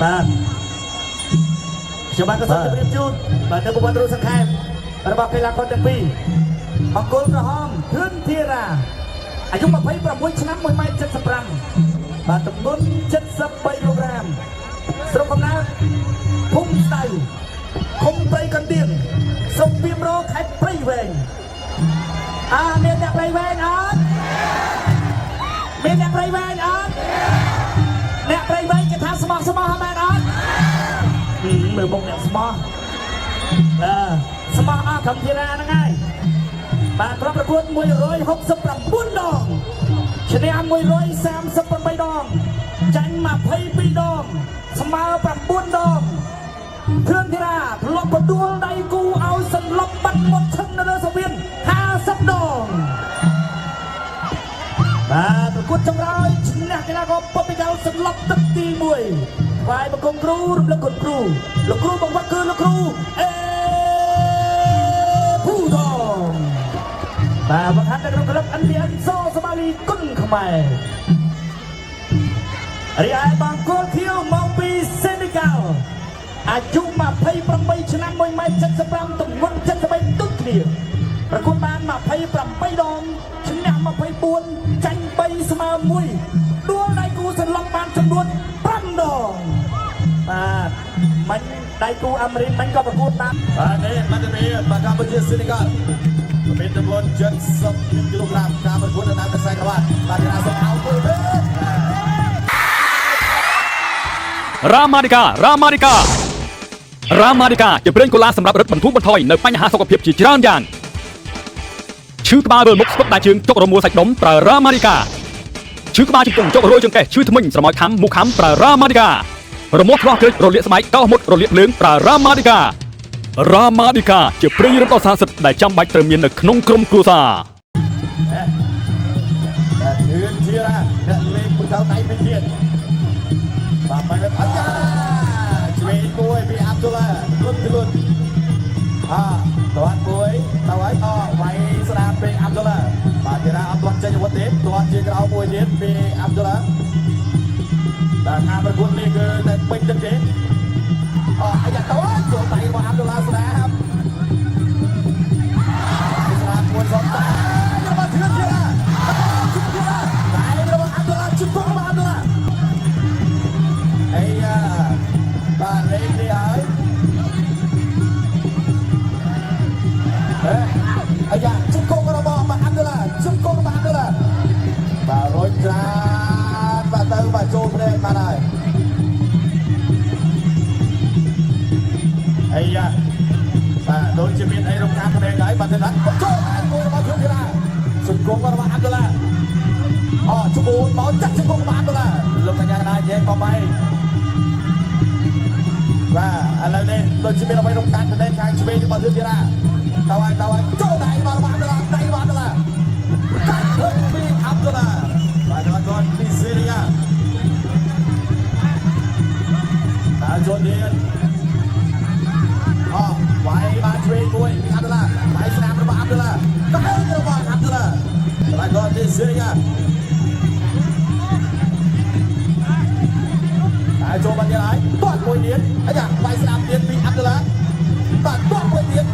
បាទខ្ញុំបានក៏សូមជម្រាបជូនបាទនៅប្រព័ន្ធរូបសង្ខេបរបស់កីឡាករទាំងពីរបង្គោលក្រហមធឿនធីរ៉ាអាយុ26ឆ្នាំ1.75 ម៉ែត្របាទទម្ងន់73គីឡូក្រាមស្រុកកំណើតភូមិស្ដៅឃុំព្រៃកណ្ដៀងស្រុកពីមរខេត្តព្រៃវែងមានអ្នកព្រៃវែងអត់មានអ្នកព្រៃវែងអត់អ្នកព្រៃវែងគេថាស្មោះមែនអត់មើលមុខអ្នកស្មោះស្មោះអស់ធម្មធីរ៉ាហ្នឹងហើយបាទក្រុមប្រកួត169ដងឈ្នះ138ដងចាញ់22ដងស្មើ9ដងធឿនធីរ៉ាធ្លាប់បដួលដៃគូឲ្យសន្លប់បាត់មុតឈឹងនៅលើសវៀន50ដងបាទប្រកួតចុងក្រោយឈ្នះកីឡាករប៉ុបពីកៅសន្លប់ទឹកទី1ថ្វាយបង្គំគ្រូរំលឹកគុណគ្រូលោកគ្រូបង្វឹកគឺលោកគ្រូភូដងបាទបង្ហាត់នៅក្នុងក្លឹប NPN សសមាលីគុណខ្មែររីឯបង្គោលខៀវមកពីសេនេហ្គាល់អាយុ28ឆ្នាំ1.75 ម៉ែត្រទម្ងន់73ទុកគ្នាប្រកួតបាន28ដងឈ្នះ24ចាញ់3ស្មើ1ដួលដៃគូសន្លប់បានចំនួន5ដងបាទមិញដៃគូអាមេរិកមិញក៏ប្រកួតបានបាទនេះមកទៅនេះបាទកម្ពុជាសេនេហ្គាល់មានទម្ងន់70គីឡូក្រាមការប្រកួតនៅតាមខ្សែក្រវ៉ាត់បាទគេថាសុំអោមួយវិញរាមាឌិកាជាប្រេងកូឡាសម្រាប់រឹតបន្ធូរបន្ថយនៅបញ្ហាសុខភាពជាច្រើនយ៉ាងឈឺក្បាលវិលមុខស្ពឹកដាច់ជើងចុករមួលសាច់ដុំប្រើរ៉ាម៉ាឌិកាឈឺក្បាលជង្គង់ចុករយចង្កេះឈឺធ្មេញស្រមោចខាំមុខខាំប្រើរ៉ាម៉ាឌិការមាស់ឆ្លោះគ្រិចរលាកស្បែកកោសមុតរលាកភ្លើងប្រើរ៉ាម៉ាឌិកាជាប្រេងរឹតអសាសិទ្ធដែលចាំបាច់ត្រូវមាននៅក្នុងក្រុមគ្រួសារបាទធឿនធីរ៉ាអ្នកលេងបង្កើតដៃពីទៀតបាទមកអាយ៉ាឆ្វេងមួយពីអាប់ឌុលឡាគុណទាត់មួយទៅហើយវាយស្ដាប់ពីអាប់ឌុលឡាបាទធីរ៉ាអត់ទាន់ចេញអាវុធទេទាត់ជាក្រោមមួយទៀតពីអាប់ឌុលឡាបាទការប្រកួតនេះគឺតែពេញទឹកទេអាយ៉ាទៅចូលដៃរបស់អាប់ឌុលឡាស្ដាប់មួយសងតារបស់ធឿនធីរ៉ាដៃរបស់អាប់ឌុលឡាជុំរបស់អាប់ឌុលឡាអាយ៉ាបាទលេងនេះហើយអាយ៉ាជុំកងរបស់អាប់ឌុលឡាបាទរយច្រានបាទទៅបាទចូលព្រែកបានហើយអាយ៉ាបាទដូចជាមានអីរំខានព្រែកហើយបាទទៅដល់ចូលបានមួយរបស់ធឿនធីរ៉ាជុំកងរបស់អាប់ឌុលឡាជុំបូនមកចាក់ជុំកងរបស់អាប់ឌុលឡាលោកកញ្ញាកណ្ដាលយើងបបៃបាទឥឡូវនេះដូចជាមានអ្វីរំខានព្រែកខាងឆ្វេងរបស់ធឿនធីរ៉ាទៅហើយចូលដៃរបស់អាប់ឌុលឡាដៃរបស់អាប់ឌុលឡាកាត់លើពីអាប់ឌុលឡាបាទគាត់ពីសេរីយ៉ាតាចូលទៀតវាយបានឆ្វេងមួយពីអាប់ឌុលឡាវាយស្នាមរបស់អាប់ឌុលឡាទៅរបស់អាប់ឌុលឡាបាទគាត់ពីសេរីយ៉ាតាចូលបានទៀតហើយទាត់មួយទៀតអាយ៉ាវាយស្នាមទៀតពីអាប់ឌុលឡាបាទទាត់មួយទៀត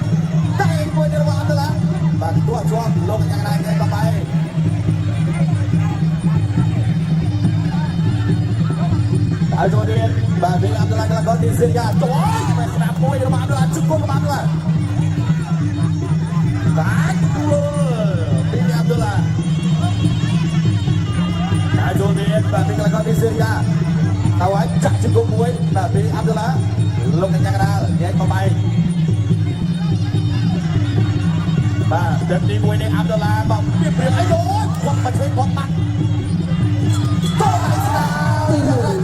តែមួយទៀតរបស់អាប់ឌុលឡាបាទទាត់ជាប់លោកកញ្ញាកណ្ដាលគេបបៃហើយចូលទៀតបាទពីអាប់ឌុលឡាកន្លងទីសេរីយ៉ាចូលហើយស្នាមមួយរបស់អាប់ឌុលឡាជុំគុំរបស់អាប់ឌុលឡាបាទគូពីអាប់ឌុលឡាហើយចូលទៀតបាទពីកន្លងទីសេរីយ៉ាទៅហើយចាក់ជង្គង់មួយបាទពីអាប់ឌុលឡាលោកកញ្ញាកណ្ដាលគេបបៃបាទទឹកទី1នេះអាប់ឌុលឡាបងពីព្រៀបអីយោគាត់មកជួយគាត់បាត់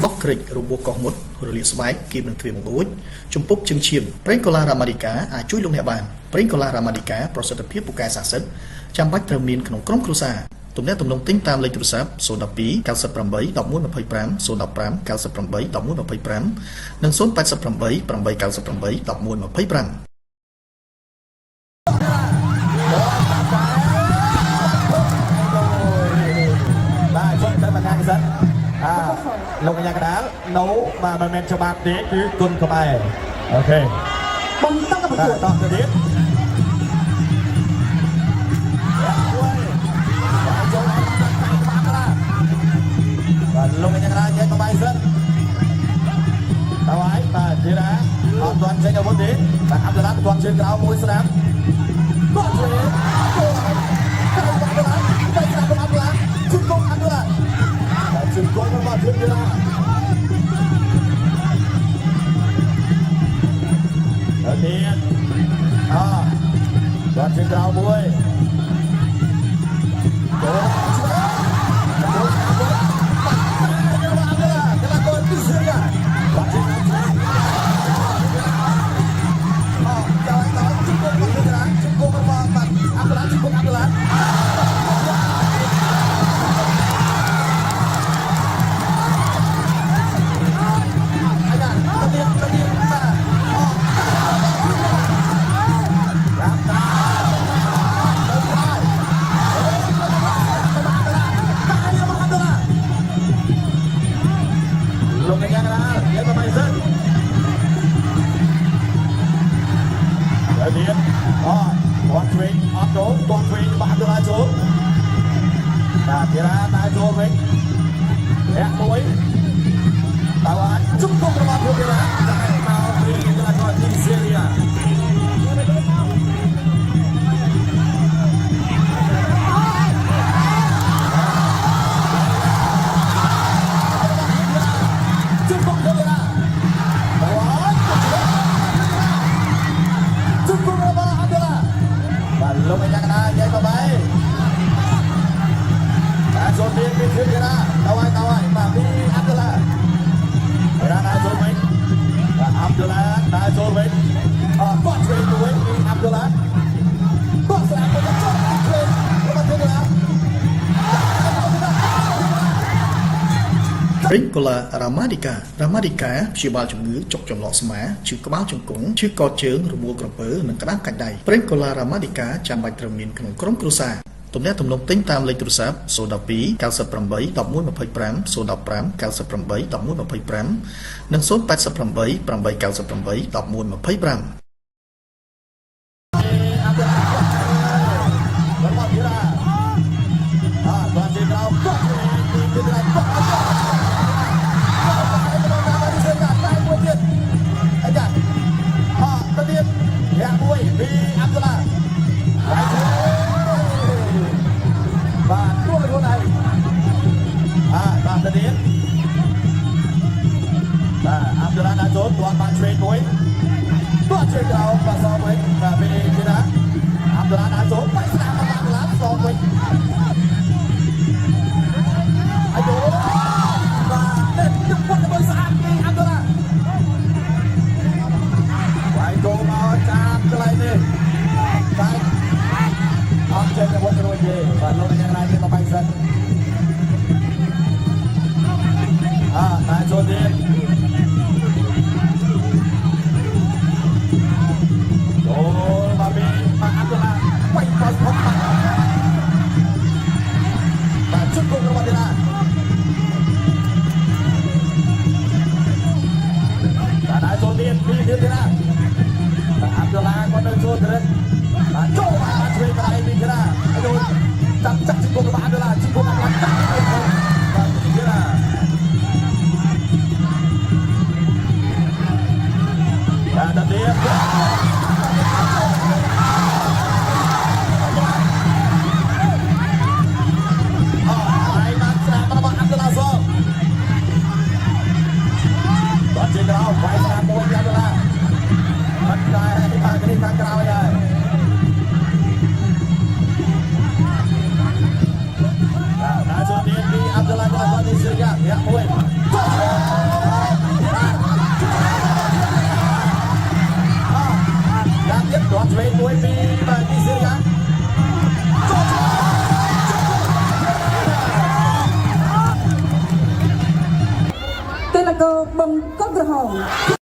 កោះក្រិចរបួសកោះមុតរលាកស្បែកគៀបនឹងទ្វារបង្អួចជំពប់ជើងឈាមប្រេងកូឡារ៉ាម៉ាឌិកាអាចជួយលោកអ្នកបានប្រេងកូឡារ៉ាម៉ាឌិកាប្រសិទ្ធភាពពូកែស័ក្តិសិទ្ធិចាំបាច់ត្រូវមានក្នុងក្រុមគ្រួសារទំនាក់ទំនងទិញតាមលេខទូរស័ព្ទ012 98 1125 015 98 1125និង088 898 1125បាទចូលទៅមកខាងសិន លោកកញ្ញាកណ្ដាលនៅបាទមិនមែនច្បាប់ទេគឺគុណខ្មែរអូខេ បងតកប្រ បាទ កួត តោះទៅទៀតបាទលោកកញ្ញាកណ្ដាលចេះក្បាយសិនតើហើយបាទទីណាអត់ទាន់ចេញអាវុធទេបាទអាប់ដុល្លាទាន់ជើងក្រោមមួយស្ដាប់គាត់ជួយជុំកងអាប់ដុល្លាជុំកងរបស់ទីណាទៅទៀតគាត់ជើងក្រោមមួយលោកកញ្ញាកណ្ដាលយកទៅមិនសិនទៅទៀតគាត់ឆ្វេងអត់ចូលគាត់ឆ្វេងបាក់ទៅហើយចូលបាទទីណាតែចូលវិញរាក់មួយតើអាចជុំគុំរបស់ពួកទីណាតែមកពីទីណាគាត់ទីសេរីយ៉ាលោកកញ្ញាកណ្ដាលយកទៅបែតែចូលទៀតពីទីណាទៅហើយបាទពីអាប់ដុល្លាតែចូលវិញបាទអាប់ដុល្លាតែចូលវិញគាត់ជួយមួយពីអាប់ដុល្លាគាត់ស្លាប់គាត់ចូលជួយរបស់ទីណា Princola Ramatica ព្យាបាលជំងឺចុកចង្លក់ស្មាឈឺក្បាលជង្គង់ឈឺកជើងរបួសក្រពើនិងក្តារកាច់ដៃ Princola Ramatica ចាំបាច់ត្រូវមានក្នុងក្រុមគ្រួសារទំនាក់ទំនងទិញតាមលេខទូរស័ព្ទ012 98 1125 015 98 1125និង088 898 898 1125គាត់បានឆ្វេងមួយគាត់ជួយក្រោមបាទសងវិញបាទពេលនេះណាអាប់ដុល្លាដាក់ចូលបែកស្ដាប់អាប់ដុល្លាសងវិញអាយូបាទនេះគាត់ទៅស្អាតពីអាប់ដុល្លាវាយចូលមកចាប់កន្លែងនេះតែអត់ចេះទៅវត្តរួចទេបាទលោកអ្នកណាទៀតមកបែកសិនតែចូលទៀតបង្កត់ក្រហម